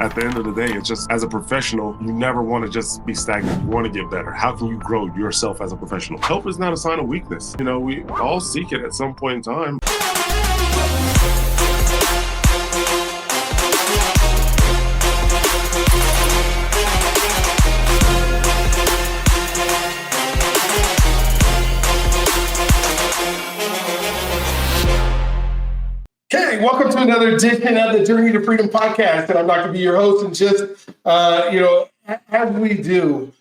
At the end of the day, it's just, as a professional, you never want to just be stagnant. You want to get better. How can you grow yourself as a professional? Help is not a sign of weakness. You know, we all seek it at some point in time. Okay, welcome to another edition of the Journey to Freedom podcast, and I'm Dr. B, your host. And just as we do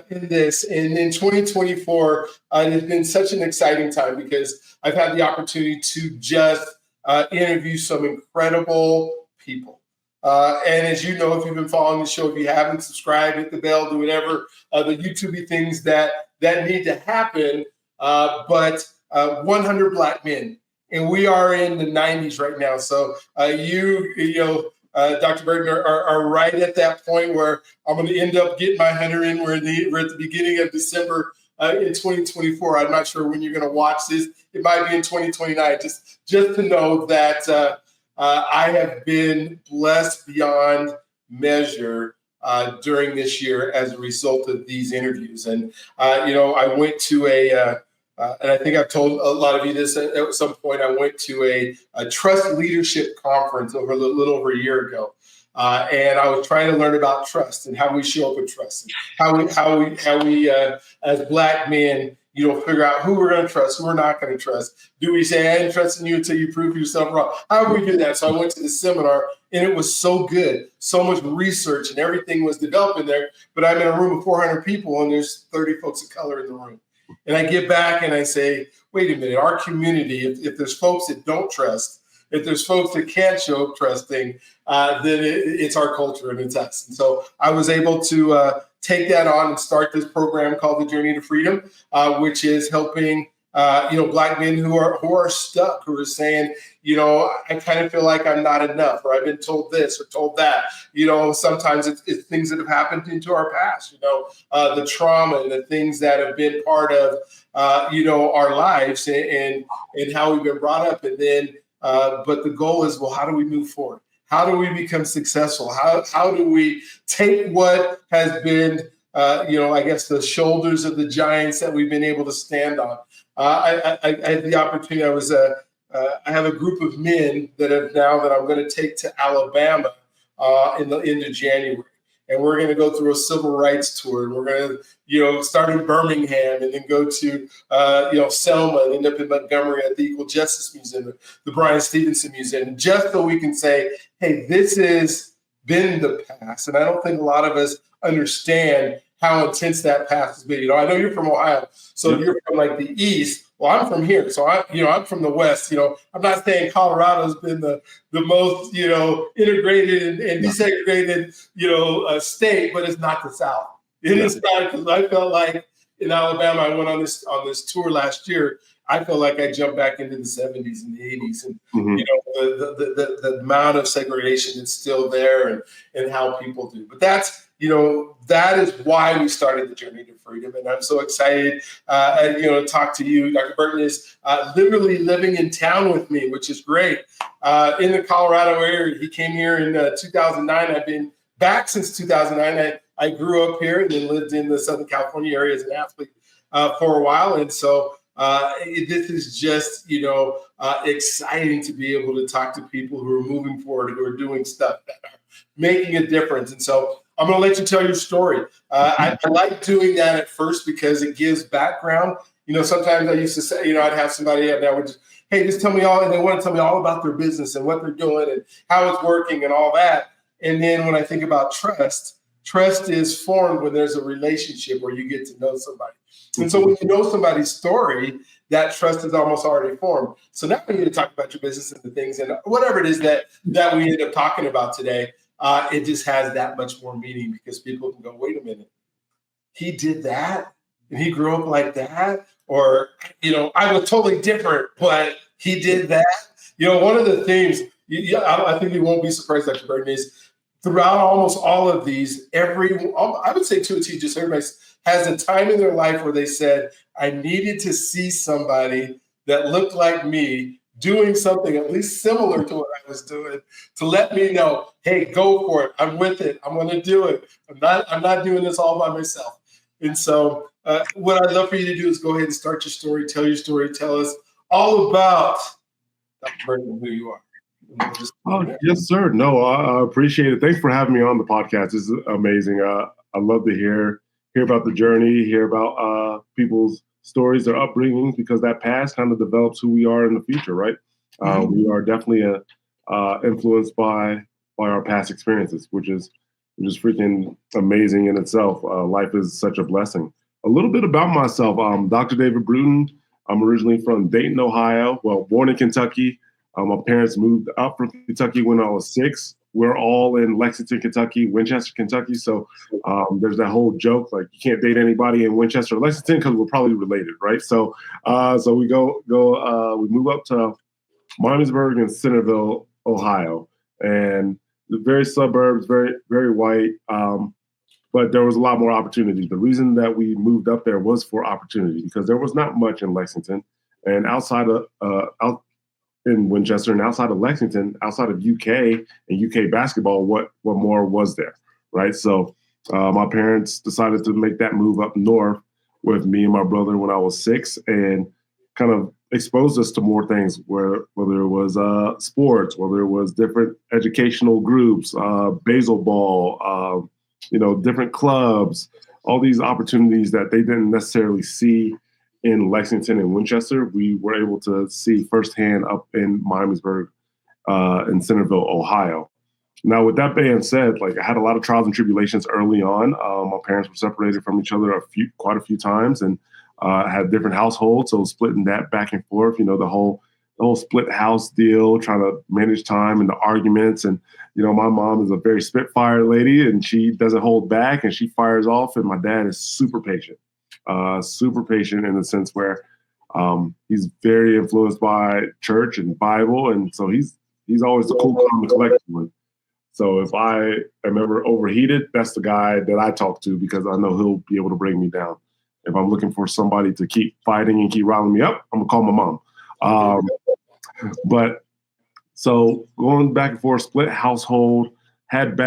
in this, and in 2024, it has been such an exciting time because I've had the opportunity to just interview some incredible people. And as you know, if you've been following the show, if you haven't subscribed, hit the bell, do whatever the YouTube things that need to happen. But 100 Black men. And we are in the 90s right now. So Dr. Burton are right at that point where I'm going to end up getting my 100 in. We're at the beginning of December in 2024. I'm not sure when you're going to watch this. It might be in 2029. Just to know that I have been blessed beyond measure during this year as a result of these interviews. And, I went to and I think I've told a lot of you this at some point. I went to a trust leadership conference over a little over a year ago, and I was trying to learn about trust and how we show up with trust, and how we as Black men, figure out who we're going to trust, who we're not going to trust. Do we say I ain't trusting you until you prove yourself wrong? How do we do that? So I went to the seminar, and it was so good, so much research, and everything was developing there. But I'm in a room of 400 people, and there's 30 folks of color in the room. And I get back and I say, wait a minute, our community, if there's folks that don't trust, if there's folks that can't show up trusting, then it's our culture and it's us. And so I was able to take that on and start this program called the Journey to Freedom, which is helping Black men who are stuck, who are saying, I kind of feel like I'm not enough, or I've been told this or told that. Sometimes it's things that have happened into our past, the trauma and the things that have been part of, our lives and how we've been brought up. And then, but the goal is, well, how do we move forward? How do we become successful? How do we take what has been, I guess the shoulders of the giants that we've been able to stand on? I had the opportunity. I have a group of men that I'm going to take to Alabama in the end of January, and we're going to go through a civil rights tour. And we're going to, start in Birmingham and then go to, Selma and end up in Montgomery at the Equal Justice Museum, the Bryan Stevenson Museum, just so we can say, hey, this has been the past. And I don't think a lot of us understand how intense that past has been. I know you're from Ohio, so you're from like the East. Well, I'm from here, so I'm from the West. I'm not saying Colorado's been the most integrated and desegregated state, but it's not the South. It is not, because I felt like in Alabama, I went on this tour last year. I felt like I jumped back into the 70s and the 80s, and the amount of segregation that's still there and how people do. But that's that is why we started the Journey to Freedom. And I'm so excited, to talk to you. Dr. Burton is literally living in town with me, which is great. In the Colorado area, he came here in 2009. I've been back since 2009. I grew up here and then lived in the Southern California area as an athlete for a while. And so this is just, exciting to be able to talk to people who are moving forward, who are doing stuff that are making a difference. And so I'm going to let you tell your story. I like doing that at first because it gives background. Sometimes I used to say, I'd have somebody and I would just, hey, just tell me all, and they want to tell me all about their business and what they're doing and how it's working and all that. And then when I think about trust is formed when there's a relationship where you get to know somebody. And so when you know somebody's story, that trust is almost already formed. So now we need to talk about your business and the things and whatever it is that we end up talking about today. It just has that much more meaning because people can go, wait a minute, he did that and he grew up like that? Or, I was totally different, but he did that. One of the themes, I think you won't be surprised, Dr. Burton, is throughout almost all of these, I would say to a T, just everybody has a time in their life where they said, I needed to see somebody that looked like me doing something at least similar to what I was doing to let me know, hey, go for it. I'm with it. I'm going to do it. I'm not doing this all by myself. And so what I'd love for you to do is go ahead and start your story, tell your story, tell us all about Dr. Burton, who you are. Oh, yes, sir. No, I appreciate it. Thanks for having me on the podcast. This is amazing. I love to hear about the journey, hear about people's stories, their upbringings, because that past kind of develops who we are in the future, right? We are definitely influenced by our past experiences, which is freaking amazing in itself. Life is such a blessing. A little bit about myself. Dr. David Bruton. I'm originally from Dayton, Ohio. Well, born in Kentucky. My parents moved up from Kentucky when I was 6. We're all in Lexington, Kentucky, Winchester, Kentucky. So there's that whole joke, like you can't date anybody in Winchester or Lexington because we're probably related, right? So we we move up to Miamisburg and Centerville, Ohio, and the very suburbs, very, very white. But there was a lot more opportunity. The reason that we moved up there was for opportunity because there was not much in Lexington, and outside of in Winchester and outside of Lexington, outside of UK and UK basketball, what more was there, right? So my parents decided to make that move up north with me and my brother when I was 6, and kind of exposed us to more things, whether it was sports, whether it was different educational groups, baseball ball, different clubs, all these opportunities that they didn't necessarily see in Lexington and Winchester, we were able to see firsthand up in Miamisburg in Centerville, Ohio. Now, with that being said, like I had a lot of trials and tribulations early on. My parents were separated from each other quite a few times, and had different households, so splitting that back and forth. The whole split house deal, trying to manage time and the arguments. And my mom is a very spitfire lady, and she doesn't hold back, and she fires off. And my dad is super patient in the sense where he's very influenced by church and Bible, and so he's always the cool, calm, and collected one. So if I am ever overheated, that's the guy that I talk to because I know he'll be able to bring me down. If I'm looking for somebody to keep fighting and keep riling me up, I'm gonna call my mom. But so going back and forth, split household, and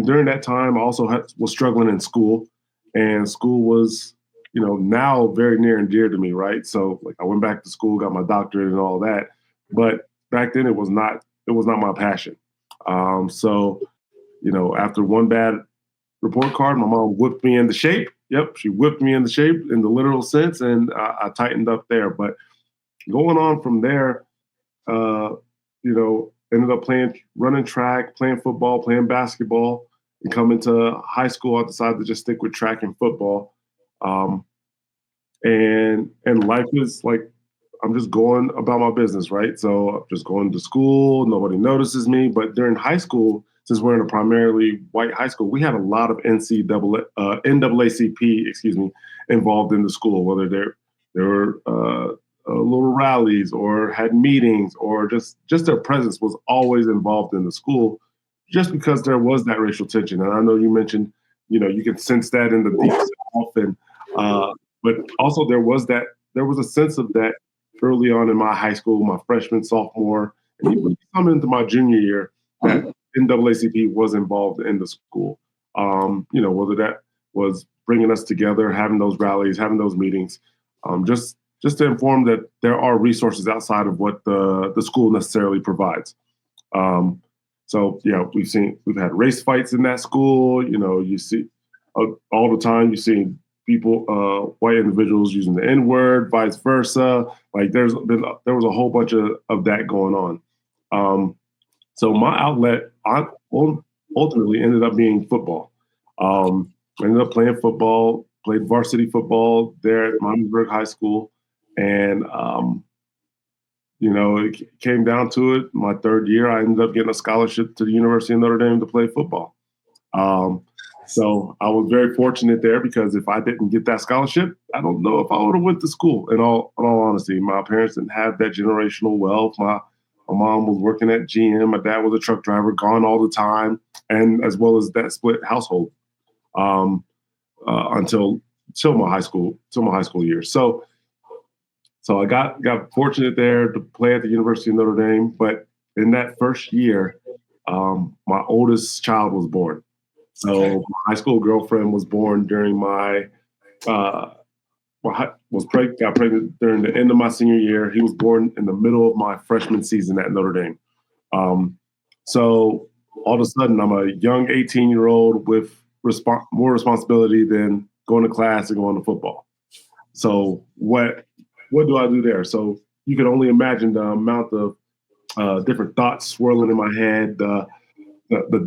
during that time I also was struggling in school, and school was, now very near and dear to me, right? So like I went back to school, got my doctorate and all that, but back then it was not my passion. So after one bad report card, my mom whipped me into shape. Yep, she whipped me into shape in the literal sense, and I tightened up there. But going on from there, ended up running track, playing football, playing basketball, and coming to high school, I decided to just stick with track and football. And life is like, I'm just going about my business, right? So I'm just going to school, nobody notices me. But during high school, since we're in a primarily white high school, we had a lot of NAACP, involved in the school, whether there were little rallies or had meetings, or just their presence was always involved in the school, just because there was that racial tension. And I know you mentioned, you can sense that in the deep South, and but also there was a sense of that early on in my high school, my freshman, sophomore, and even coming into my junior year, that NAACP was involved in the school. Whether that was bringing us together, having those rallies, having those meetings, just to inform that there are resources outside of what the school necessarily provides. So yeah, we've had race fights in that school. You see all the time. You see people, white individuals using the N-word, vice versa. Like there was a whole bunch of that going on. So my outlet, I ultimately ended up being football. I ended up playing football, played varsity football there at Miamisburg High School. And, it came down to it. My third year, I ended up getting a scholarship to the University of Notre Dame to play football. So I was very fortunate there, because if I didn't get that scholarship, I don't know if I would have went to school. In all honesty, my parents didn't have that generational wealth. My mom was working at GM. My dad was a truck driver, gone all the time, and as well as that split household until my high school years. So So I got fortunate there to play at the University of Notre Dame. But in that first year, my oldest child was born. So my high school girlfriend was born during my got pregnant during the end of my senior year. He was born in the middle of my freshman season at Notre Dame. So all of a sudden, I'm a young 18-year-old with more responsibility than going to class and going to football. So what do I do there? So you can only imagine the amount of different thoughts swirling in my head, the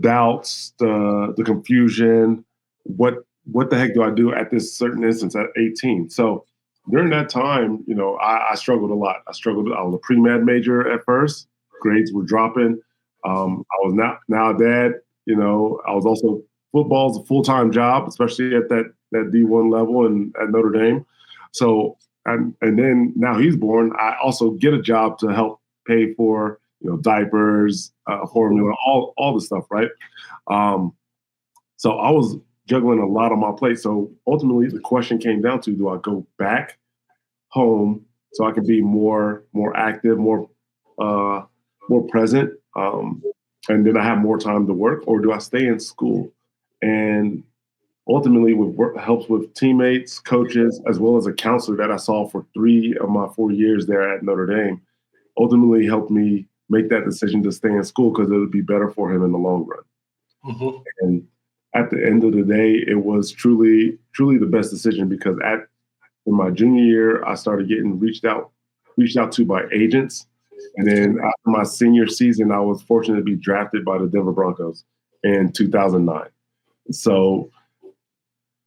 doubts, the confusion. What the heck do I do at this certain instance at 18? So during that time, I struggled a lot. I was a pre-med major at first. Grades were dropping. I was now a dad. I was also, football's a full-time job, especially at that D1 level and at Notre Dame. So, and then now he's born, I also get a job to help pay for, diapers, formula, all the stuff, right? So I was juggling a lot on my plate. So ultimately the question came down to, do I go back home so I can be more active, more present, and then I have more time to work, or do I stay in school? And ultimately, helps with teammates, coaches, as well as a counselor that I saw for 3 of my 4 years there at Notre Dame, ultimately helped me make that decision to stay in school because it would be better for him in the long run. Mm-hmm. And at the end of the day, it was truly the best decision because in my junior year, I started getting reached out to by agents. And then after my senior season, I was fortunate to be drafted by the Denver Broncos in 2009. So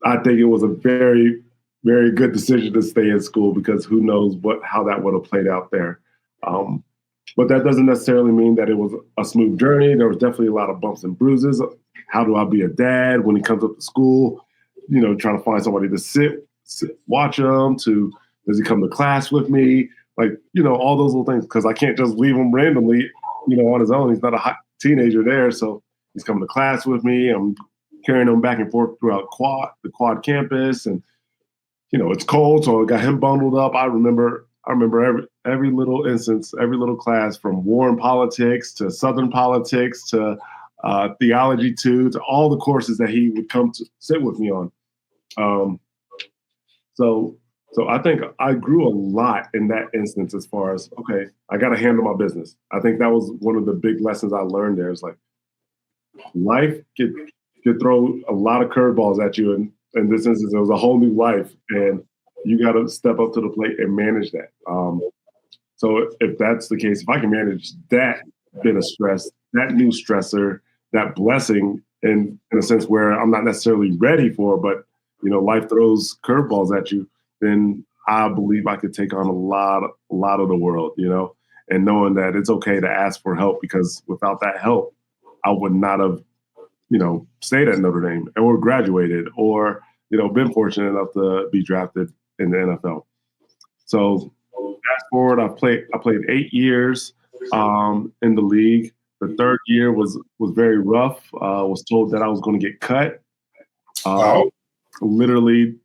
I think it was a very, very good decision to stay in school because who knows how that would have played out there. But that doesn't necessarily mean that it was a smooth journey. There was definitely a lot of bumps and bruises. How do I be a dad when he comes up to school? Trying to find somebody to watch him. Does he come to class with me? All those little things, because I can't just leave him randomly, on his own. He's not a hot teenager there. So he's coming to class with me. I'm carrying him back and forth throughout the quad campus. And, it's cold. So I got him bundled up. I remember every little instance, every little class, from war and politics to Southern politics to theology to all the courses that he would come to sit with me on. So I think I grew a lot in that instance as far as, okay, I got to handle my business. I think that was one of the big lessons I learned there. It's like life could throw a lot of curveballs at you. And in this instance, it was a whole new life. And you got to step up to the plate and manage that. So if that's the case, if I can manage that bit of stress, that new stressor, that blessing in a sense where I'm not necessarily ready for, but, life throws curveballs at you, then I believe I could take on a lot of the world, and knowing that it's okay to ask for help, because without that help, I would not have, stayed at Notre Dame or graduated or, been fortunate enough to be drafted in the NFL. So fast forward, I played 8 years in the league. The third year was very rough. Was told that I was going to get cut. Literally,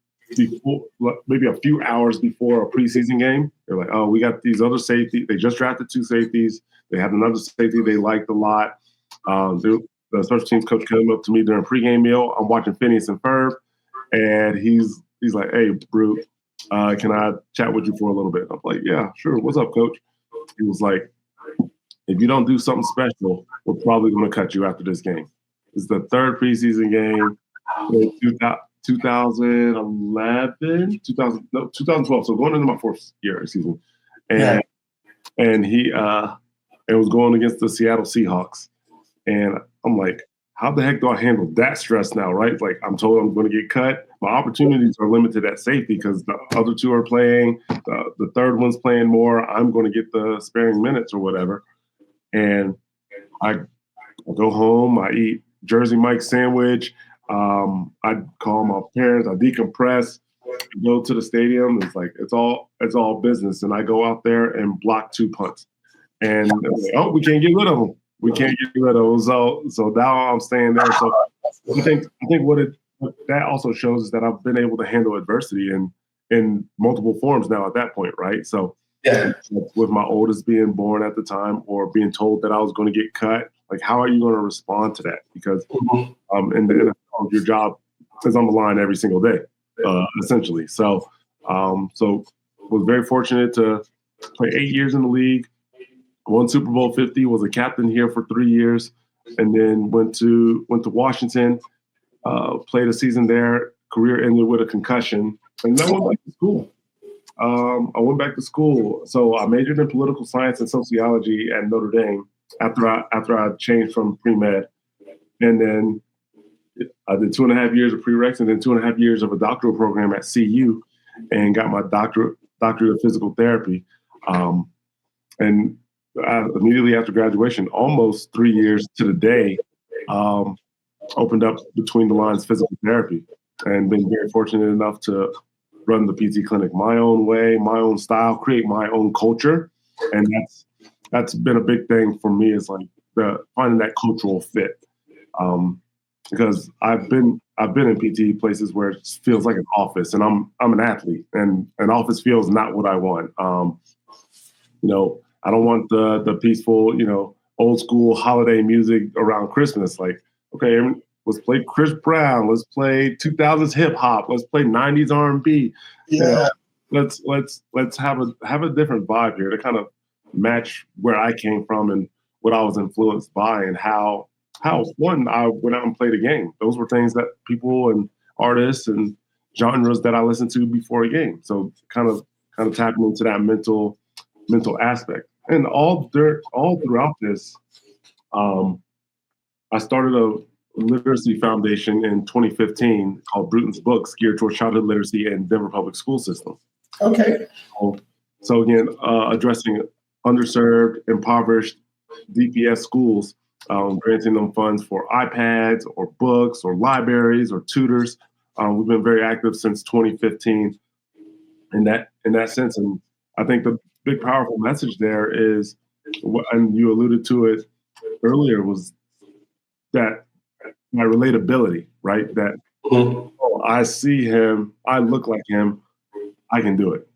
maybe a few hours before a preseason game, they're like, "Oh, we got these other safeties. They just drafted 2 safeties. They had another safety they liked a lot." The special teams coach came up to me during a pregame meal. I'm watching Phineas and Ferb, and he's like, "Hey, Brute, can I chat with you for a little bit?" I'm like, "Yeah, sure. What's up, coach?" He was like, "If you don't do something special, we're probably going to cut you after this game." It's the third preseason game in 2012. So going into my 4th year season, and he it was going against the Seattle Seahawks, and I'm like, how the heck do I handle that stress now, right? Like, I'm told I'm going to get cut. My opportunities are limited at safety because the other 2 are playing. The third one's playing more. I'm going to get the sparing minutes or whatever. And I go home. I eat Jersey Mike's sandwich. I call my parents. I decompress. Go to the stadium. It's like it's all business. And I go out there and block 2 punts. And like, oh, we can't get rid of them. We can't get rid of them. So now I'm staying there. So I think what that also shows is that I've been able to handle adversity, and in multiple forms now at that point, right? So with my oldest being born at the time, or being told that I was going to get cut, like, how are you going to respond to that? Because in the NFL, your job is on the line every single day, essentially. So was very fortunate to play 8 years in the league, won Super Bowl 50, was a captain here for 3 years, and then went to Washington, played a season there. Career ended with a concussion, and then went back to school. I went back to school. So I majored in political science and sociology at Notre Dame after I changed from pre-med. And then I did 2.5 years of prereqs and then 2.5 years of a doctoral program at CU, and got my doctorate of physical therapy. And immediately after graduation, almost 3 years to the day, opened up Between the Lines Physical Therapy, and been very fortunate enough to run the PT clinic my own way, my own style, create my own culture. And that's been a big thing for me, is like finding that cultural fit. Because I've been in PT places where it feels like an office, and I'm an athlete, and an office feels not what I want. I don't want the peaceful, old school holiday music around Christmas. Like, okay, let's play Chris Brown, let's play 2000s hip hop, let's play 90s R&B. Yeah. Let's have a different vibe here to kind of match where I came from and what I was influenced by, and how one, I went out and played a game. Those were things that people and artists and genres that I listened to before a game. So kind of tapping into that mental aspect. And all throughout this, I started a literacy foundation in 2015 called Bruton's Books, geared towards childhood literacy in Denver public school system. Okay. So again, addressing underserved, impoverished DPS schools, granting them funds for iPads or books or libraries or tutors. We've been very active since 2015 in that sense. And I think the big, powerful message there is, and you alluded to it earlier, was that my relatability, right? That I see him, I look like him, I can do it.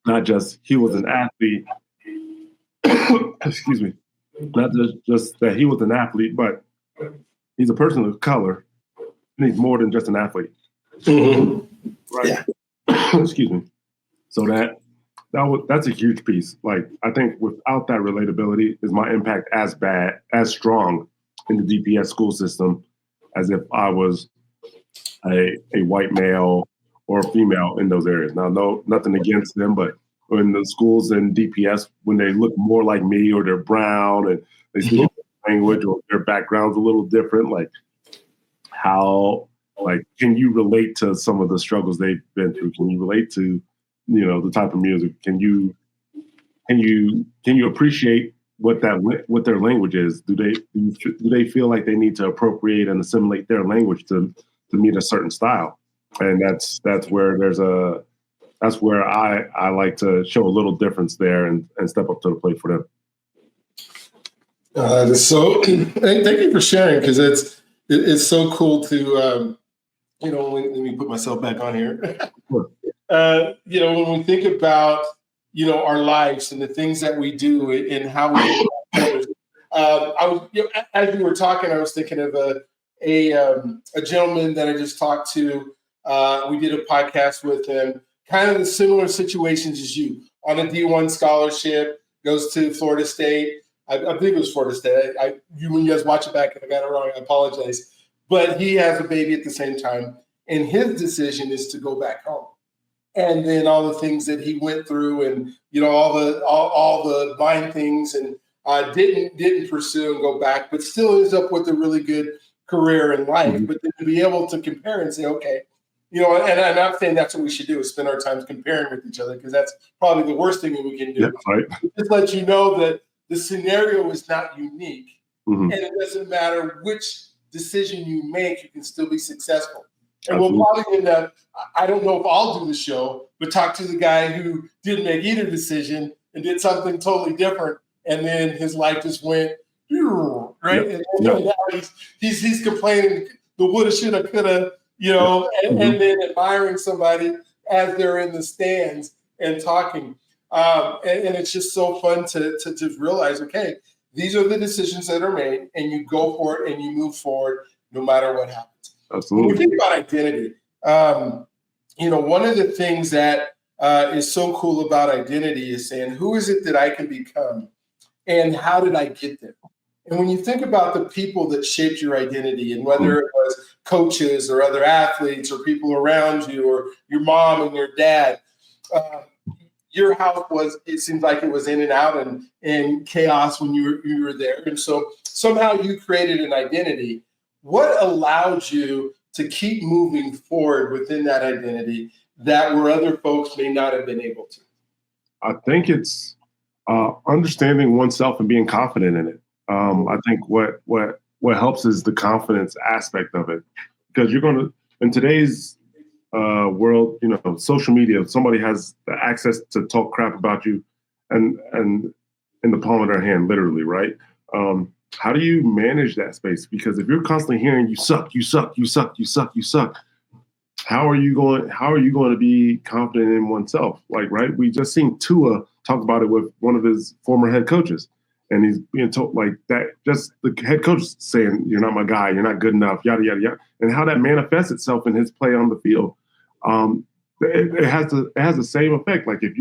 Not just he was an athlete, excuse me, not just that he was an athlete, but he's a person of color, and he's more than just an athlete. Right? Yeah. Excuse me. So that's a huge piece. Like, I think without that relatability, is my impact as strong in the DPS school system as if I was a white male or female in those areas. Now, nothing against them, but in the schools in DPS, when they look more like me, or they're brown and they speak a language, or their background's a little different, like, how, like, can you relate to some of the struggles they've been through? Can you relate to, the type of music? Can you appreciate what their language is? Do they feel like they need to appropriate and assimilate their language to meet a certain style? And that's where I like to show a little difference there and step up to the plate for them. So thank you for sharing, because it's so cool to let me put myself back on here. When we think about our lives and the things that we do and how we I was, as you were talking, I was thinking of a gentleman that I just talked to. We did a podcast with him, kind of the similar situations as you, on a D1 scholarship, goes to Florida State. I believe it was Florida State. When you guys watch it back, if I got it wrong, I apologize. But he has a baby at the same time, and his decision is to go back home. And then all the things that he went through, and all the mind things, and didn't pursue and go back, but still ends up with a really good career in life. Mm-hmm. But then to be able to compare and say, okay, and I'm not saying that's what we should do, is spend our time comparing with each other, because that's probably the worst thing that we can do. Yeah, right. Just let you know that the scenario is not unique, mm-hmm. and it doesn't matter which decision you make, you can still be successful. And Absolutely. We'll probably end up, I don't know if I'll do the show, but talk to the guy who didn't make either decision and did something totally different, and then his life just went, right? Yep. And now he's complaining the woulda, shoulda, coulda, mm-hmm. and then admiring somebody as they're in the stands and talking. And it's just so fun to just realize, okay, these are the decisions that are made, and you go for it and you move forward no matter what happens. Absolutely. When we think about identity, one of the things that is so cool about identity is saying, who is it that I can become, and how did I get there? And when you think about the people that shaped your identity, and whether it was coaches or other athletes or people around you or your mom and your dad, your house it seems like it was in and out and in chaos when you were there. And so somehow you created an identity. What allowed you to keep moving forward within that identity that where other folks may not have been able to? I think it's understanding oneself and being confident in it. I think what helps is the confidence aspect of it, because you're going to, in today's world, social media, somebody has the access to talk crap about you and in the palm of their hand, literally, right? How do you manage that space? Because if you're constantly hearing you suck, how are you going to be confident in oneself? Like, right? We just seen Tua talk about it with one of his former head coaches. And he's being told like that, just the head coach saying, you're not my guy, you're not good enough, yada, yada, yada. And how that manifests itself in his play on the field. It has the same effect. Like if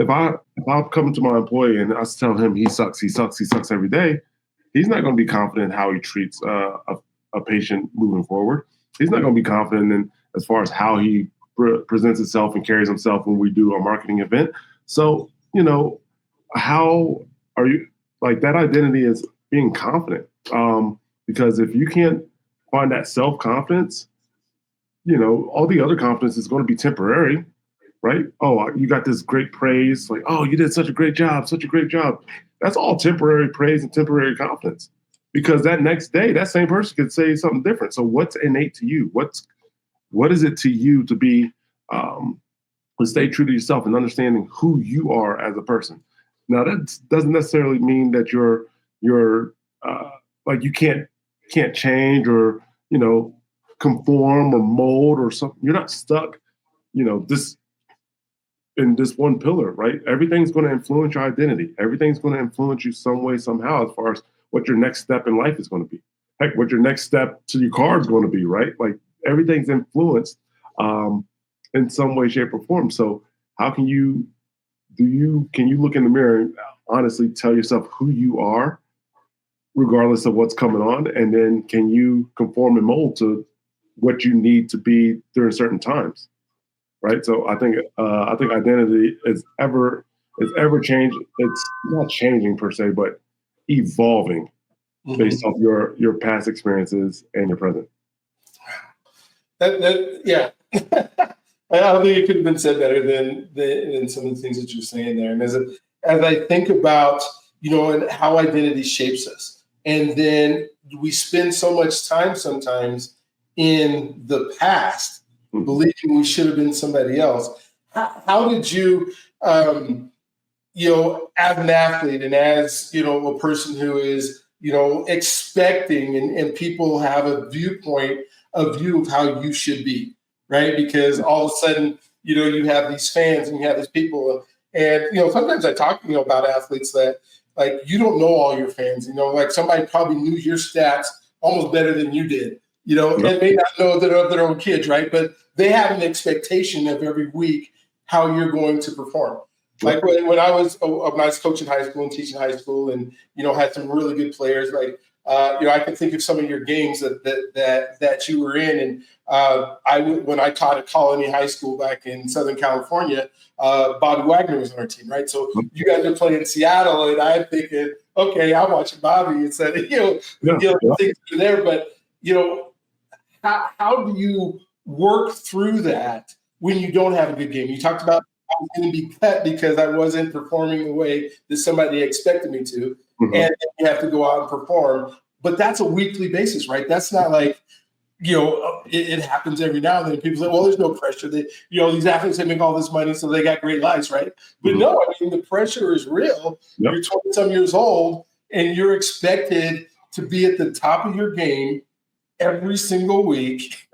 I'm coming to my employee and I tell him he sucks every day, he's not going to be confident in how he treats a patient moving forward. He's not going to be confident in as far as how he presents himself and carries himself when we do a marketing event. So, how are you, like, that identity is being confident. Because if you can't find that self-confidence, all the other confidence is going to be temporary, right? Oh, you got this great praise, like, oh, you did such a great job. That's all temporary praise and temporary confidence, because that next day, that same person could say something different. So what's innate to you? What is it to you to be, to stay true to yourself and understanding who you are as a person? Now, that doesn't necessarily mean that you're like you can't change or conform or mold or something. You're not stuck, this in this one pillar, right? Everything's going to influence your identity. Everything's going to influence you some way, somehow, as far as what your next step in life is going to be. Heck, what your next step to your car is going to be, right? Like, everything's influenced in some way, shape, or form. So how can you look in the mirror and honestly tell yourself who you are, regardless of what's coming on, and then can you conform and mold to what you need to be during certain times, right? So I think identity is ever changing. It's not changing per se, but evolving based off your past experiences and your present. Yeah. I don't think it could have been said better than some of the things that you're saying there. And as I think about, and how identity shapes us, and then we spend so much time sometimes in the past believing we should have been somebody else. How did you, as an athlete and as, a person who is, expecting and people have a view of how you should be, right? Because all of a sudden, you have these fans and you have these people. And, sometimes I talk, about athletes that, like, you don't know all your fans, like somebody probably knew your stats almost better than you did, and may not know that of their own kids, right? But they have an expectation of every week how you're going to perform. Like when I was coaching high school and teaching high school and, had some really good players, like, I can think of some of your games that you were in. And when I taught at Colony High School back in Southern California, Bobby Wagner was on our team, right? So you guys are playing in Seattle, and I'm thinking, okay, I'm watching Bobby instead of, things are there. But, how do you work through that when you don't have a good game? You talked about I was going to be cut because I wasn't performing the way that somebody expected me to. And you have to go out and perform. But that's a weekly basis, right? That's not like, it happens every now and then. People say, well, there's no pressure. These athletes, they make all this money, so they got great lives, right? But no, the pressure is real. Yep. You're 20-some years old, and you're expected to be at the top of your game every single week.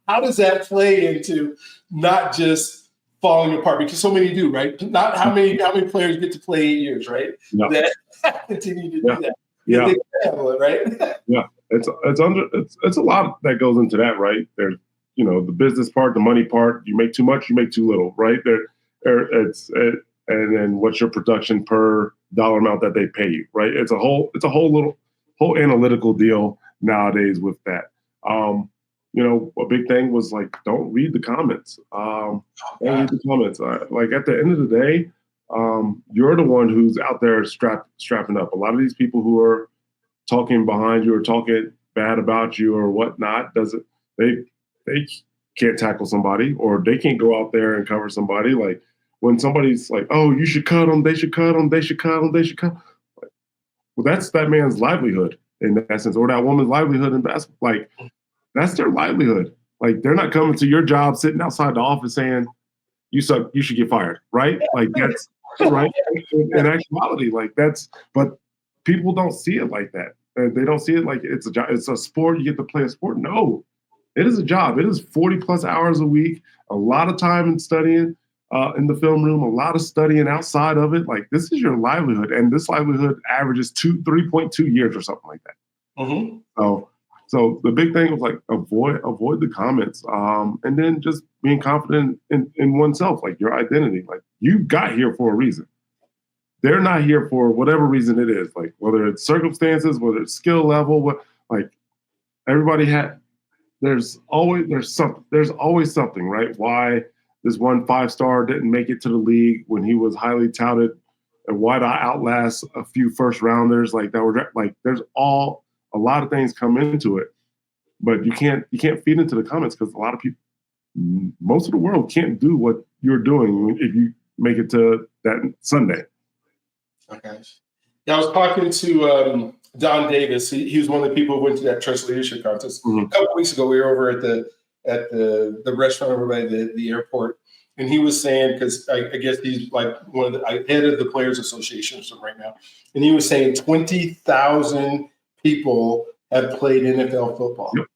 how does that play into not just falling apart? Because so many do, right? Not how many players get to play 8 years, right? Yeah. That continue to Yeah. do that. Yeah. They can handle it, right? Yeah. It's a lot that goes into that, right? There's, the business part, the money part. You make too much, you make too little, right? And then what's your production per dollar amount that they pay you, right? It's a whole analytical deal nowadays with that. A big thing was like, don't read the comments. Don't read the comments. Like at the end of the day, you're the one who's out there strapping up. A lot of these people who are talking behind you or talking bad about you or whatnot, they can't tackle somebody, or they can't go out there and cover somebody. Like when somebody's like, oh, you should cut them, they should cut them, they should cut them, they should cut. Well, that's that man's livelihood in essence, or that woman's livelihood in basketball. Like that's their livelihood. Like they're not coming to your job, sitting outside the office saying, you suck, you should get fired, right? Like that's right. In actuality, like but people don't see it like that. They don't see it like it's a job. It's a sport. You get to play a sport. No, it is a job. It is 40 plus hours a week, a lot of time in studying in the film room, a lot of studying outside of it. Like this is your livelihood, and this livelihood averages 3.2 years or something like that. Mm-hmm. So the big thing was like avoid the comments, and then just being confident in oneself, like your identity. Like you got here for a reason. They're not here for whatever reason it is, like whether it's circumstances, whether it's skill level, like everybody there's always something, right? Why this one 5-star didn't make it to the league when he was highly touted, and why I outlast a few first rounders like that were like there's a lot of things come into it, but you can't feed into the comments because a lot of people, most of the world can't do what you're doing if you make it to that Sunday. Okay. Yeah, I was talking to Don Davis. He was one of the people who went to that Trust Leadership Contest. Mm-hmm. A couple of weeks ago. We were over at the restaurant over by the airport, and he was saying, because I guess he's like one of the head of the Players Association or something right now, and he was saying 20,000 people have played NFL football. Yep.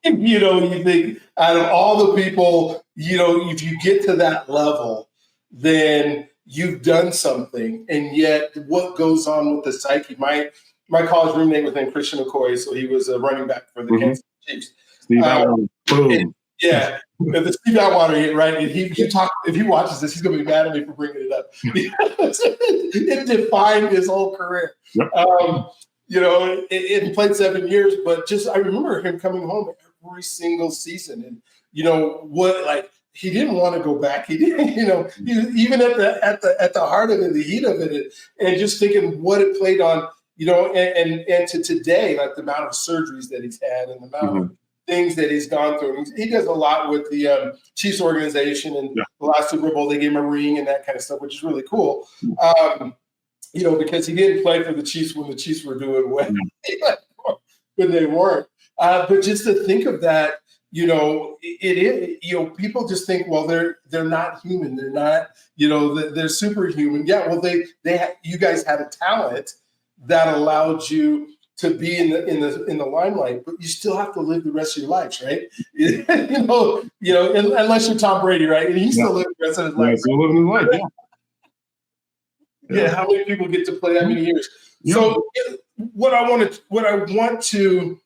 And, you think out of all the people, if you get to that level, then you've done something. And yet what goes on with the psyche? My college roommate was named Christian McCoy, so he was a running back for the Kansas Chiefs. Steve Atwater. Boom. Yeah, the Steve Atwater hit, right? And if he watches this, he's going to be mad at me for bringing it up. It defined his whole career. Yep. It played 7 years, but I remember him coming home every single season, and he didn't want to go back. He didn't, even at the heart of it, the heat of it, and just thinking what it played on, and to today, like the amount of surgeries that he's had and the amount of things that he's gone through. He does a lot with the Chiefs organization, and the last Super Bowl they gave him a ring and that kind of stuff, which is really cool. Because he didn't play for the Chiefs when the Chiefs were doing well, when they weren't. But just to think of that, people just think, well, they're not human. They're not, they're superhuman. Yeah, well, you guys had a talent that allowed you to be in the limelight, but you still have to live the rest of your lives, right? Unless you're Tom Brady, right? And he still lives the rest of his life. Still living his life. Yeah. Yeah, how many people get to play that many years? Yeah. So what I want to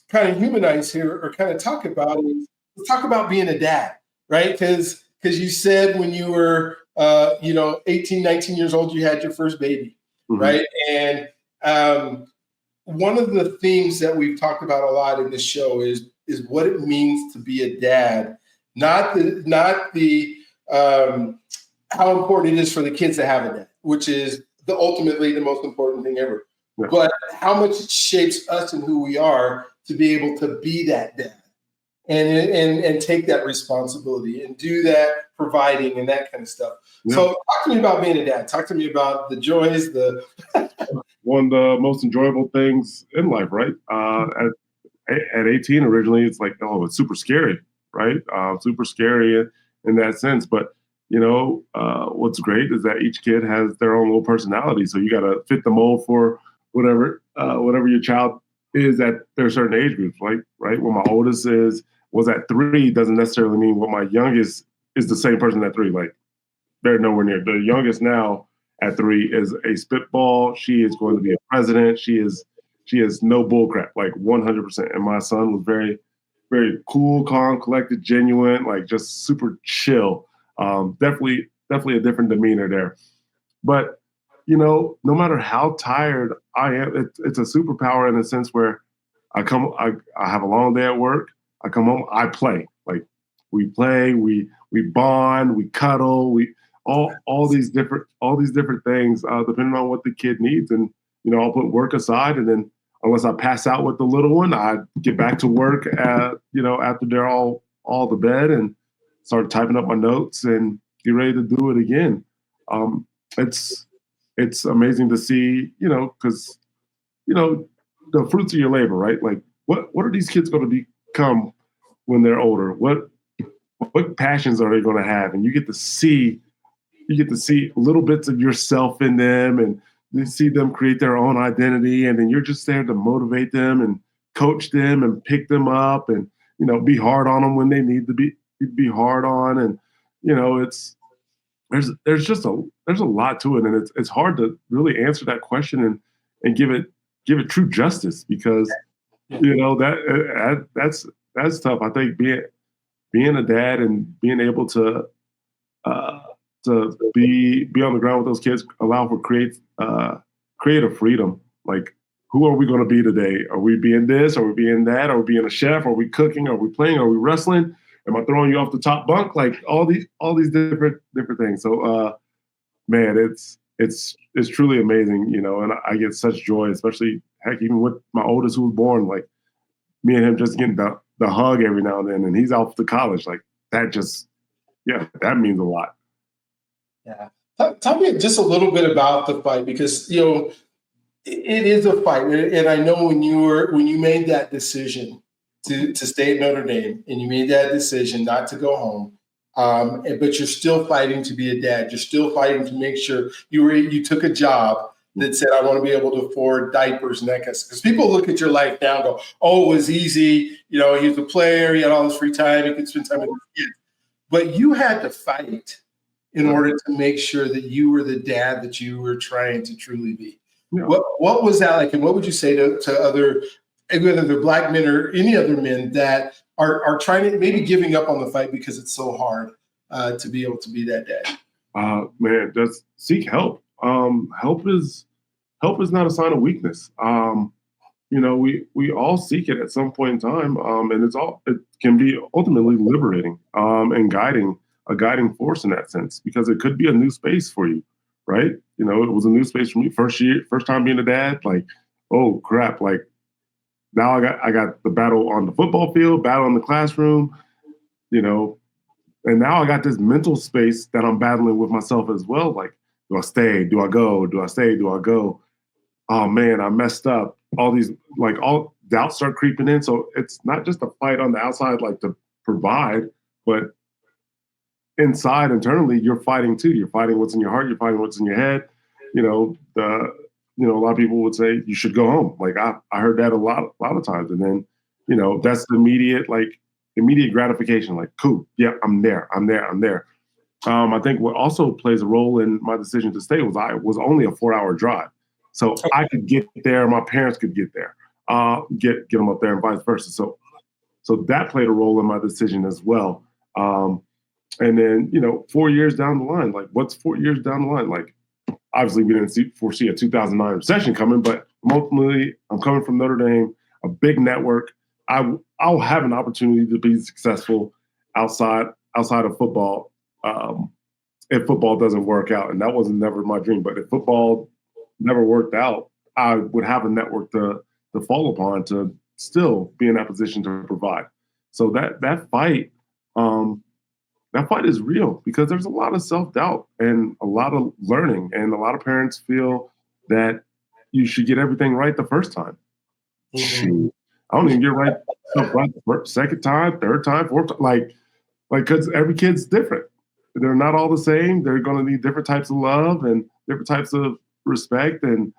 kind of humanize here or kind of talk about is talk about being a dad, right? Because you said when you were 18, 19 years old, you had your first baby, right? And one of the things that we've talked about a lot in this show is what it means to be a dad, not the how important it is for the kids to have a dad, which is ultimately the most important thing ever. Yeah. But how much it shapes us and who we are to be able to be that dad and take that responsibility and do that providing and that kind of stuff. Yeah. So talk to me about being a dad. Talk to me about the joys, one of the most enjoyable things in life, right? At 18 originally, it's like, oh, it's super scary, right? Super scary in that sense. But what's great is that each kid has their own little personality. So you got to fit the mold for whatever your child is at their certain age groups, right? Well, my oldest is was at 3 doesn't necessarily mean what my youngest is the same person at 3. Like they're nowhere near. The youngest now at 3 is a spitball. She is going to be a president. She is no bullcrap, like 100%. And my son was very, very cool, calm, collected, genuine, like just super chill. Definitely a different demeanor there. But no matter how tired I am, it's a superpower in a sense where I have a long day at work. I come home, I play. Like we play, we bond, we cuddle, we all these different things, depending on what the kid needs. And I'll put work aside, and then unless I pass out with the little one, I get back to work after they're all to bed, and start typing up my notes and get ready to do it again. It's amazing to see, because the fruits of your labor, right? Like what are these kids going to become when they're older? What passions are they going to have? And you get to see little bits of yourself in them, and you see them create their own identity, and then you're just there to motivate them and coach them and pick them up, and be hard on them when they need to be hard on. And there's a lot to it, and it's hard to really answer that question and give it true justice, because that's tough. I think being a dad and being able to be on the ground with those kids allow for creative freedom. Like, who are we going to be today? Are we being this? Are we being that? Are we being a chef? Are we cooking? Are we playing? Are we wrestling? Am I throwing you off the top bunk? Like all these different things. So, man, it's truly amazing, and I get such joy, especially even with my oldest who was born, like me and him just getting the hug every now and then, and he's off to college. Like that that means a lot. Yeah. Tell me just a little bit about the fight, because, it is a fight. And I know when you made that decision to stay at Notre Dame, and you made that decision not to go home, but you're still fighting to be a dad. You're still fighting to make sure you took a job that said, I want to be able to afford diapers and that kind of stuff. Because people look at your life now and go, oh, it was easy. He was a player. He had all this free time. He could spend time with his kids. But you had to fight in order to make sure that you were the dad that you were trying to truly be. Yeah. What was that like? And what would you say to other, whether they're Black men or any other men that are trying to maybe giving up on the fight because it's so hard to be able to be that dad? Man, just seek help. Help is not a sign of weakness. We all seek it at some point in time, and it can be ultimately liberating and a guiding force in that sense, because it could be a new space for you, right? It was a new space for me. First time being a dad, like, oh crap, like now I got the battle on the football field, battle in the classroom, and now I got this mental space that I'm battling with myself as well. Like, do I stay? Do I go? Do I stay? Do I go? Oh man, I messed up. All these, like, all doubts start creeping in. So it's not just a fight on the outside, like to provide, but internally, you're fighting too. You're fighting what's in your heart. You're fighting what's in your head. A lot of people would say you should go home. Like I heard that a lot of times, and then that's the immediate gratification. Like, cool, yeah, I'm there. I think what also plays a role in my decision to stay was I was only a 4-hour drive, so I could get there. My parents could get there, get them up there, and vice versa. So that played a role in my decision as well. And then, 4 years down the line, like what's 4 years down the line? Like, obviously we didn't foresee a 2009 recession coming, but ultimately I'm coming from Notre Dame, a big network. I'll have an opportunity to be successful outside of football, if football doesn't work out. And that wasn't never my dream, but if football never worked out, I would have a network to fall upon to still be in that position to provide. So that fight, that fight is real, because there's a lot of self-doubt and a lot of learning, and a lot of parents feel that you should get everything right the first time. Mm-hmm. I don't even get stuff right the second time, third time, fourth time, like because every kid's different. They're not all the same. They're going to need different types of love and different types of respect and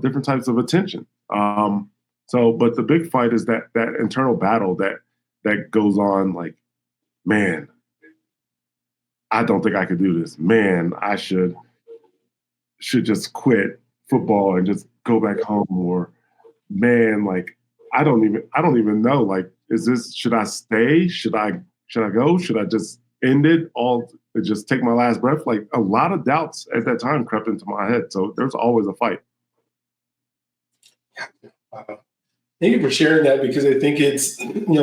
different types of attention. But the big fight is that internal battle that that goes on like, man, I don't think I could do this. Man, I should just quit football and just go back home. Or man, like I don't even know. Like, should I stay? Should I go? Should I just end it all and just take my last breath? Like a lot of doubts at that time crept into my head. So there's always a fight. Thank you for sharing that, because I think it's,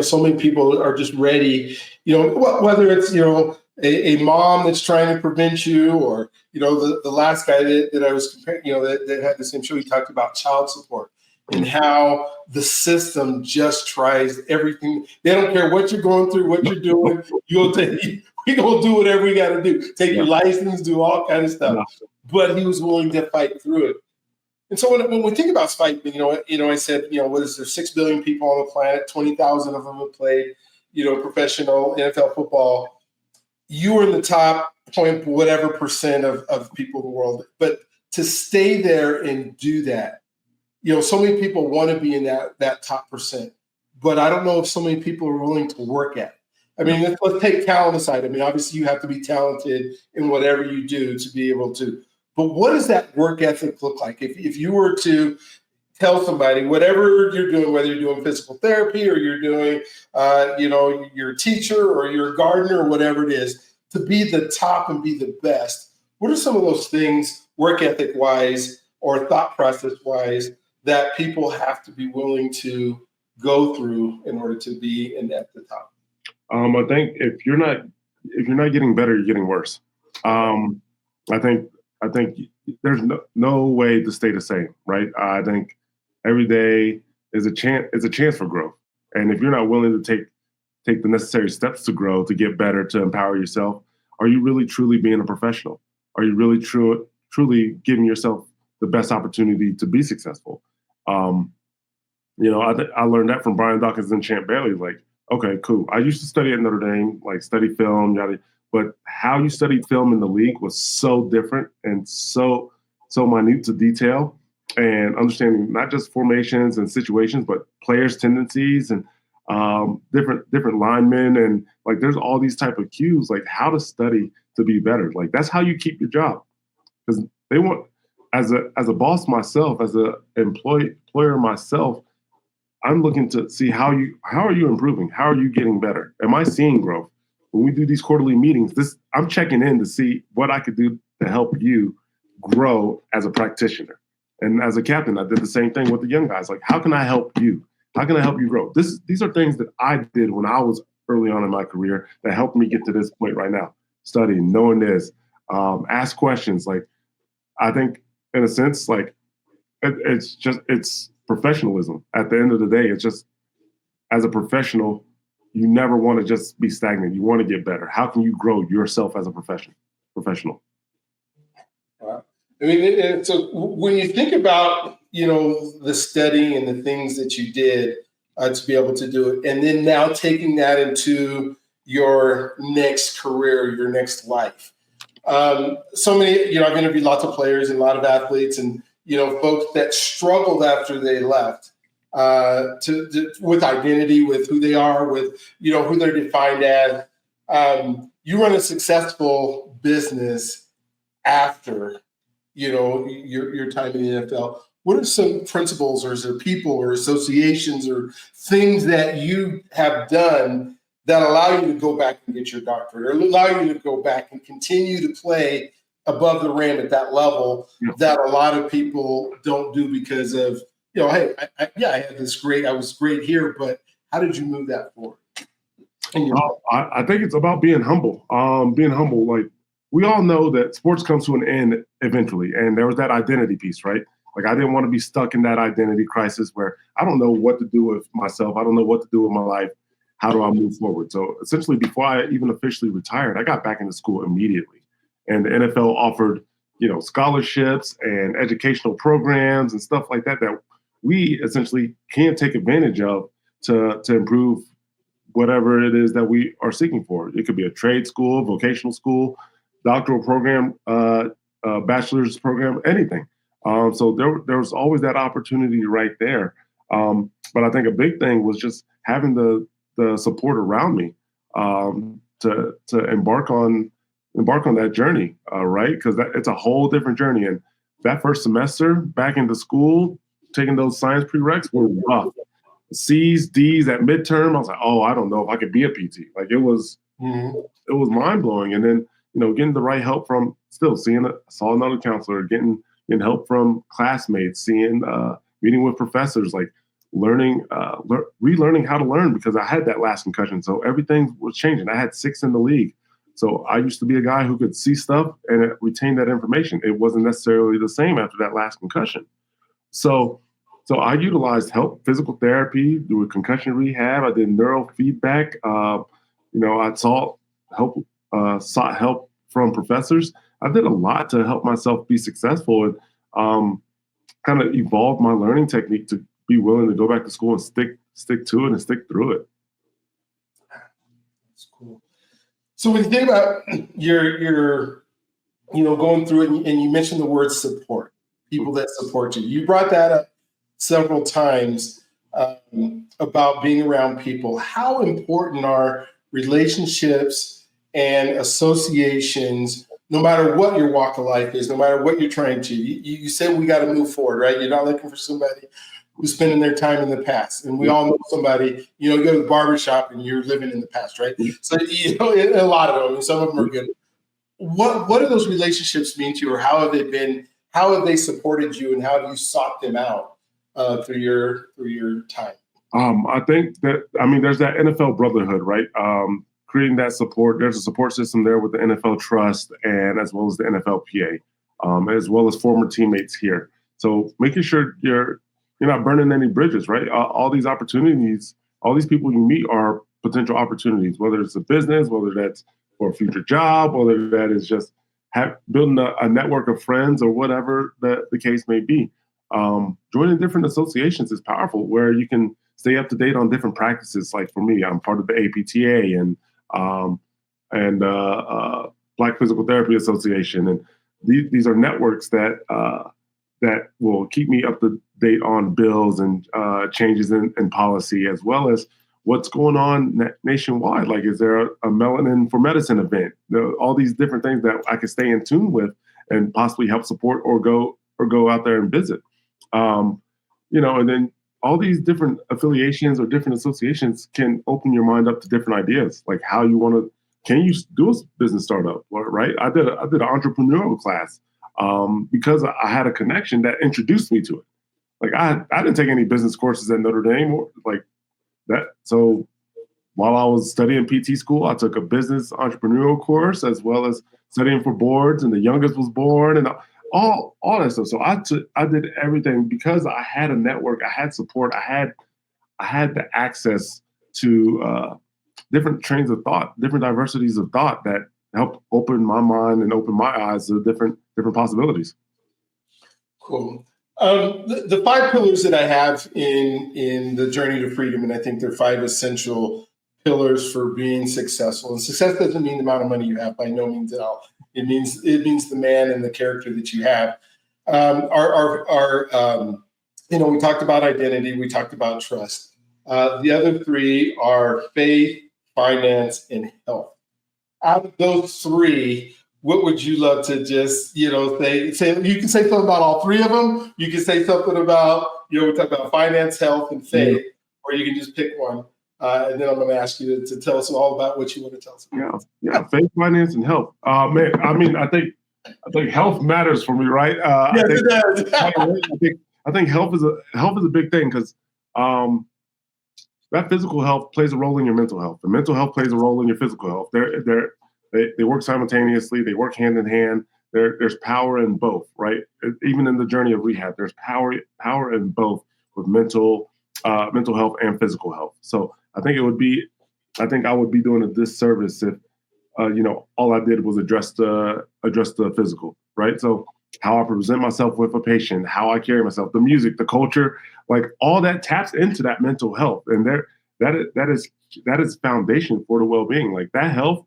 so many people are just ready, whether it's, a mom that's trying to prevent you, or, the last guy that I was comparing, that had the same show, he talked about child support and how the system just tries everything. They don't care what you're going through, what you're doing. We're going to do whatever we got to do. Take your license, do all kind of stuff. But he was willing to fight through it. And so when we think about spike, I said, what is there, 6 billion people on the planet, 20,000 of them have played, professional NFL football. You were in the top point, whatever percent of people in the world. But to stay there and do that, so many people want to be in that top percent. But I don't know if so many people are willing to work at it. I mean, let's take talent aside. I mean, obviously you have to be talented in whatever you do to be able to. But what does that work ethic look like? If you were to tell somebody, whatever you're doing, whether you're doing physical therapy or you're doing, you're a teacher or you're a gardener or whatever it is, to be the top and be the best, what are some of those things, work ethic wise or thought process wise, that people have to be willing to go through in order to be at the top? I think if you're not getting better, you're getting worse. I think there's no way to stay the same, right? I think every day is a chance for growth. And if you're not willing to take the necessary steps to grow, to get better, to empower yourself, are you really truly being a professional? Are you really truly giving yourself the best opportunity to be successful? I learned that from Brian Dawkins and Champ Bailey. Like, okay, cool. I used to study at Notre Dame, like study film, but how you studied film in the league was so different and so minute to detail, and understanding not just formations and situations, but players' tendencies and different linemen, and like there's all these type of cues, like how to study to be better. Like that's how you keep your job, because they want, as a boss myself, as a employer myself, I'm looking to see how are you improving? How are you getting better? Am I seeing growth? When we do these quarterly meetings, I'm checking in to see what I could do to help you grow as a practitioner. And as a captain, I did the same thing with the young guys. Like, how can I help you? How can I help you grow? These are things that I did when I was early on in my career that helped me get to this point right now. Studying, knowing this, ask questions. Like, I think in a sense, like it's professionalism. At the end of the day, it's just, as a professional, you never want to just be stagnant. You want to get better. How can you grow yourself as a professional? Wow. I mean, so when you think about, the studying and the things that you did to be able to do it, and then now taking that into your next career, your next life. So many, I've interviewed lots of players and a lot of athletes and, folks that struggled after they left. With identity, with who they are, with who they're defined as. You run a successful business after your time in the NFL. What are some principles, or is there people or associations or things that you have done that allow you to go back and get your doctorate, or allow you to go back and continue to play above the rim at that level that a lot of people don't do because of, hey, I had I was great here, but how did you move that forward? I think it's about being humble. Like, we all know that sports comes to an end eventually, and there was that identity piece, right? Like, I didn't want to be stuck in that identity crisis where I don't know what to do with myself. I don't know what to do with my life. How do I move forward? So essentially, before I even officially retired, I got back into school immediately, and the NFL offered, scholarships and educational programs and stuff like that we essentially can take advantage of to improve whatever it is that we are seeking for. It could be a trade school, vocational school, doctoral program, bachelor's program, anything. So there was always that opportunity right there. But I think a big thing was just having the the support around me to embark on that journey, right? Because it's a whole different journey. And that first semester back into school, taking those science prereqs were rough. C's, D's at midterm, I was like, oh, I don't know if I could be a PT. Like it was mind blowing. And then, getting the right help from saw another counselor, getting help from classmates, meeting with professors, like relearning how to learn, because I had that last concussion. So everything was changing. I had 6 in the league. So I used to be a guy who could see stuff and retain that information. It wasn't necessarily the same after that last concussion. So I utilized physical therapy, do concussion rehab. I did neurofeedback. I sought help from professors. I did a lot to help myself be successful and kind of evolve my learning technique to be willing to go back to school and stick to it and stick through it. That's cool. So when you think about your going through it, and you mentioned the word support, people that support you. You brought that up several times about being around people. How important are relationships and associations, no matter what your walk of life is, no matter what you're trying to? You said we got to move forward, right? You're not looking for somebody who's spending their time in the past. And we all know somebody, you go to the barbershop and you're living in the past, right? So, a lot of them, and some of them are good. What do those relationships mean to you, or how have they supported you, and how have you sought them out through your time? I think that, there's that NFL brotherhood, right? Creating that support. There's a support system there with the NFL Trust, and as well as the NFLPA, as well as former teammates here. So making sure you're not burning any bridges, right? All these opportunities, all these people you meet are potential opportunities, whether it's a business, whether that's for a future job, whether that is just building a network of friends or whatever the case may be. Joining different associations is powerful, where you can stay up to date on different practices. Like for me, I'm part of the APTA and Black Physical Therapy Association, and these are networks that will keep me up to date on bills and changes in policy, as well as what's going on nationwide. Like, is there a Melanin for Medicine event? All these different things that I can stay in tune with and possibly help support or go out there and visit. And then all these different affiliations or different associations can open your mind up to different ideas, like how you want to. Can you do a business startup, right? I did an entrepreneurial class because I had a connection that introduced me to it. Like I didn't take any business courses at Notre Dame or like that. So while I was studying PT school, I took a business entrepreneurial course as well as studying for boards, and the youngest was born and all that stuff. So I did everything because I had a network, I had support, I had the access to different trains of thought, different diversities of thought that helped open my mind and open my eyes to different possibilities. Cool. The 5 pillars that I have in the journey to freedom, and I think they're 5 essential pillars for being successful. And success doesn't mean the amount of money you have, by no means at all. It means the man and the character that you have. We talked about identity, we talked about trust. The other 3 are faith, finance, and health. Out of those 3, what would you love to just, say? You can say something about all 3 of them. You can say something about, we talk about finance, health, and faith, or you can just pick one. And then I'm going to ask you to tell us all about what you want to tell us about. Yeah, faith, finance, and health. Man, I think health matters for me, right? Yes, it does. I think health is a big thing, because that physical health plays a role in your mental health. The mental health plays a role in your physical health. They work simultaneously. They work hand in hand. There's power in both, right? Even in the journey of rehab, there's power in both with mental health and physical health. So I think I would be doing a disservice if all I did was address the physical, right? So how I present myself with a patient, how I carry myself, the music, the culture, like all that taps into that mental health, and that is foundation for the well-being. Like that health.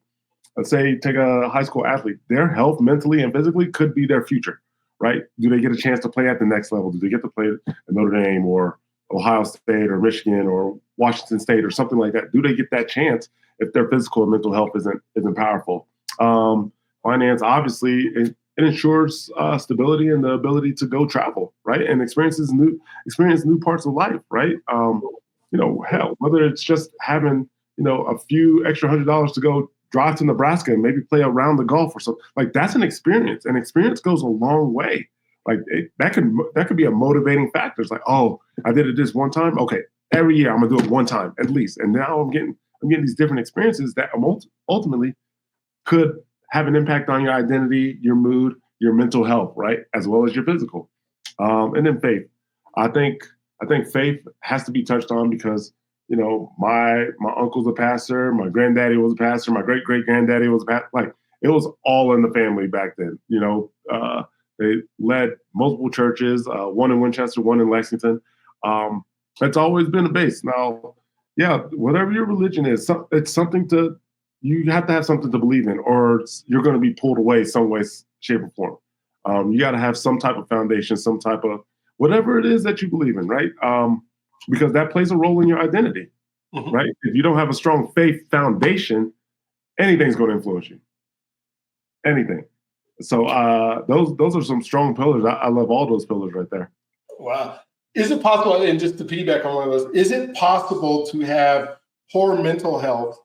Let's say take a high school athlete, their health mentally and physically could be their future, right? Do they get a chance to play at the next level? Do they get to play at Notre Dame or Ohio State or Michigan or Washington State or something like that? Do they get that chance if their physical and mental health isn't powerful? Finance, obviously, it ensures stability and the ability to go travel, right, and experience new parts of life, right? Hell, whether it's just having a few extra $100 to go drive to Nebraska and maybe play a round of golf or something, like that's an experience. And experience goes a long way. Like that could be a motivating factor. It's like, oh, I did it this one time. Okay, every year I'm gonna do it one time at least. And now I'm getting these different experiences that ultimately could have an impact on your identity, your mood, your mental health, right, as well as your physical. And then faith. I think faith has to be touched on because my uncle's a pastor, my granddaddy was a pastor, my great granddaddy was a pastor. Like it was all in the family back then. They led multiple churches, one in Winchester, one in Lexington. That's always been a base. Now, yeah, whatever your religion is, it's something you have to have something to believe in, or you're going to be pulled away some way, shape, or form. You got to have some type of foundation, some type of whatever it is that you believe in, right? Because that plays a role in your identity, right? If you don't have a strong faith foundation, anything's going to influence you. Anything. So those are some strong pillars. I love all those pillars right there. Wow. Is it possible, and just to piggyback on one of those, is it possible to have poor mental health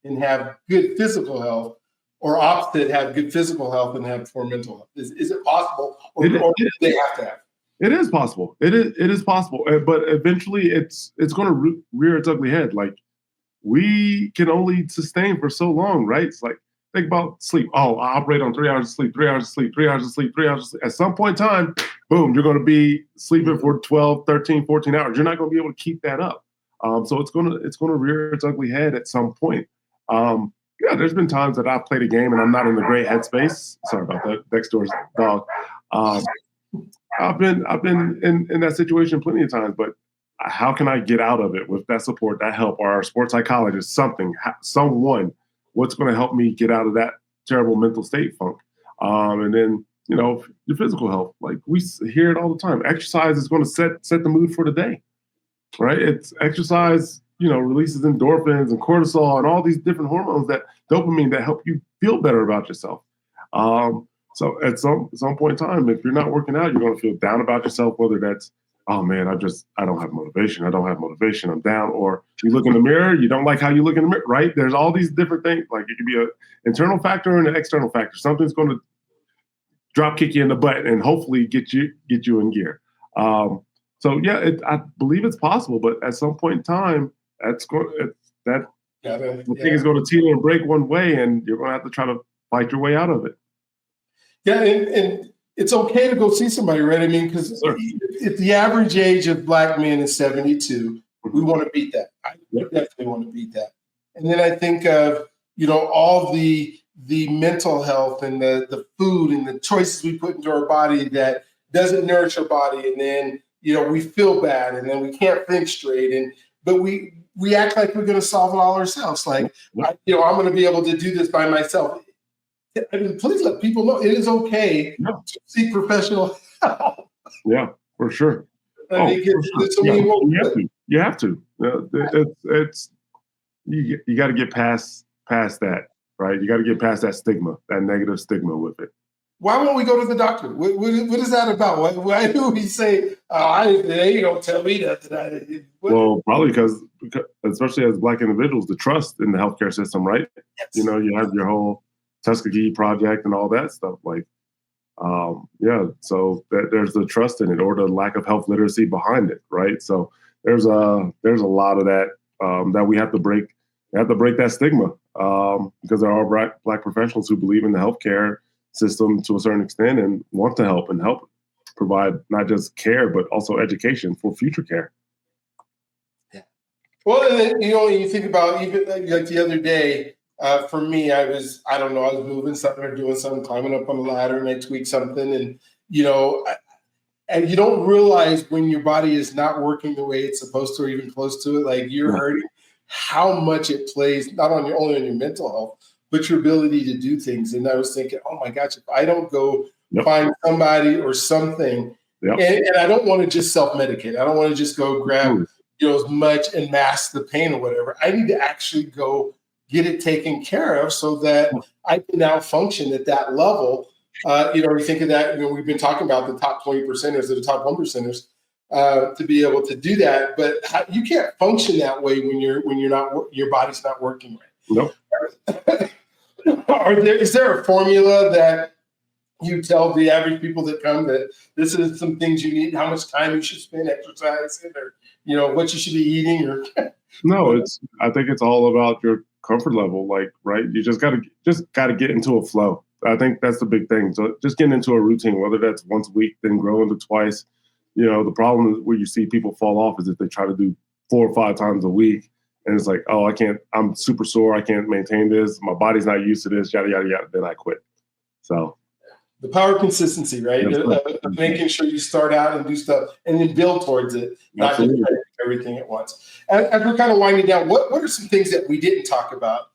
and have good physical health, or opposite, have good physical health and have poor mental health? Is it possible, or do they have to have? It is possible. It is possible, but eventually it's going to rear its ugly head. Like we can only sustain for so long, right? It's like, think about sleep. Oh, I operate on 3 hours of sleep, 3 hours of sleep, 3 hours of sleep, 3 hours of sleep. At some point in time, boom, you're going to be sleeping for 12, 13, 14 hours. You're not going to be able to keep that up. So it's going to rear its ugly head at some point. Yeah, there's been times that I've played a game and I'm not in the great headspace. Sorry about that. Next door's dog. I've been in that situation plenty of times, but how can I get out of it with that support, that help, or our sports psychologist, someone, what's going to help me get out of that terrible mental state funk? And then, your physical health, like we hear it all the time. Exercise is going to set the mood for the day, right? It's exercise, releases endorphins and cortisol and all these different hormones, that dopamine, that help you feel better about yourself. So at some point in time, if you're not working out, you're going to feel down about yourself, whether that's, oh man, I don't have motivation. I'm down. Or you look in the mirror, you don't like how you look in the mirror, right? There's all these different things. Like it could be an internal factor and an external factor. Something's going to drop kick you in the butt and hopefully get you in gear. So yeah, I believe it's possible, but at some point in time, the thing is going to teeter and break one way, and you're going to have to try to fight your way out of it. Yeah, and it's okay to go see somebody, right? I mean, because if the average age of Black men is 72, we want to beat that. I definitely want to beat that. And then I think of, all the mental health and the food and the choices we put into our body that doesn't nourish our body. And then, we feel bad, and then we can't think straight. But we act like we're going to solve it all ourselves. Like, I'm going to be able to do this by myself. I mean, please let people know it is okay to seek professional help. Yeah, for sure. You have to. You got to get past that, right? You got to get past that stigma, that negative stigma with it. Why won't we go to the doctor? What is that about? Why do we say, they don't tell me that? Well, probably because, especially as Black individuals, the trust in the healthcare system, right? Yes. You have your whole Tuskegee project and all that stuff. Like, so there's the trust in it, or the lack of health literacy behind it, right? So there's a lot of that that we have to break. We have to break that stigma because there are Black professionals who believe in the healthcare system to a certain extent and want to help provide not just care but also education for future care. Yeah. Well, and then, you think about even like the other day. For me, I was moving something or doing something, climbing up on a ladder, and I tweaked something, and and you don't realize when your body is not working the way it's supposed to, or even close to it, like you're hurting, how much it plays not only on your mental health, but your ability to do things. And I was thinking, oh my gosh, if I don't go find somebody or something Yep. And I don't want to just self-medicate. I don't want to just go grab, as much and mask the pain or whatever. I need to actually go get it taken care of so that I can now function at that level. You think of that, we've been talking about the top 20%ers or the top 1%ers to be able to do that. But you can't function that way when you're not, your body's not working right. Nope. Is there a formula that you tell the average people that come that this is some things you need, how much time you should spend exercising, or what you should be eating? Or no, I think it's all about your comfort level, right? You just gotta get into a flow. I think that's the big thing. So just getting into a routine, whether that's once a week, then grow into twice. The problem where you see people fall off is if they try to do 4 or 5 times a week, and it's like, oh, I can't. I'm super sore. I can't maintain this. My body's not used to this. Yada yada yada. Then I quit. So. The power of consistency, right? Of making sure you start out and do stuff and then build towards it, not just everything at once. As we're kind of winding down, what are some things that we didn't talk about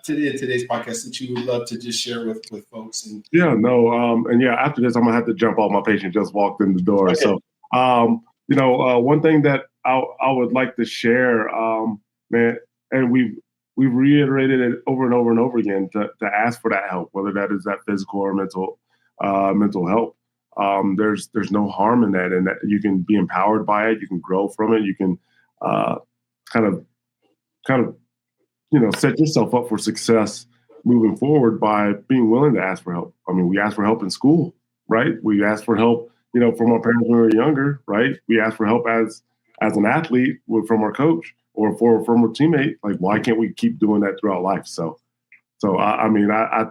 in today's podcast that you would love to just share with folks? And after this, I'm going to have to jump off. My patient just walked in the door. Okay. So, one thing that I would like to share, man, and we've reiterated it over and over and over again to ask for that help, whether that is that physical or mental help. There's no harm in that, and that you can be empowered by it. You can grow from it. You can kind of set yourself up for success moving forward by being willing to ask for help. I mean, we asked for help in school, right? We asked for help, from our parents when we were younger, right? We asked for help as an athlete from our coach or from a teammate. Like, why can't we keep doing that throughout life? So I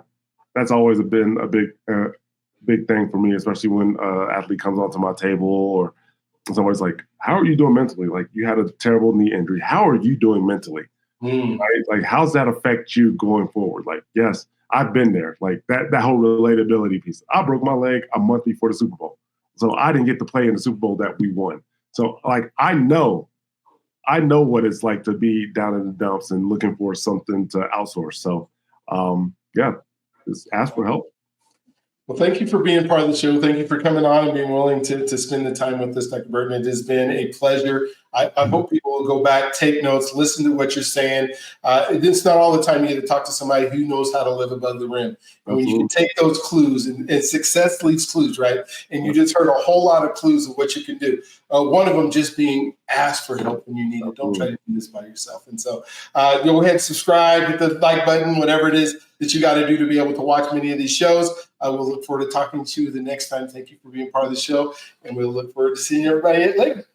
that's always been a big thing for me, especially when an athlete comes onto my table or somebody's like, how are you doing mentally? Like, you had a terrible knee injury. How are you doing mentally? Right? Like, how's that affect you going forward? Like, yes, I've been there. Like that whole relatability piece. I broke my leg a month before the Super Bowl. So I didn't get to play in the Super Bowl that we won. So I know what it's like to be down in the dumps and looking for something to outsource. So just ask for help. Well, thank you for being part of the show. Thank you for coming on and being willing to spend the time with us, Dr. Burton. It has been a pleasure. I hope people will go back, take notes, listen to what you're saying. It's not all the time you get to talk to somebody who knows how to live above the rim. And when you can take those clues, and success leaves clues, right? And you just heard a whole lot of clues of what you can do. One of them just being ask for help when you need it. Don't try to do this by yourself. And so go ahead and subscribe, hit the like button, whatever it is that you got to do to be able to watch many of these shows. I will look forward to talking to you the next time. Thank you for being part of the show, and we'll look forward to seeing everybody later.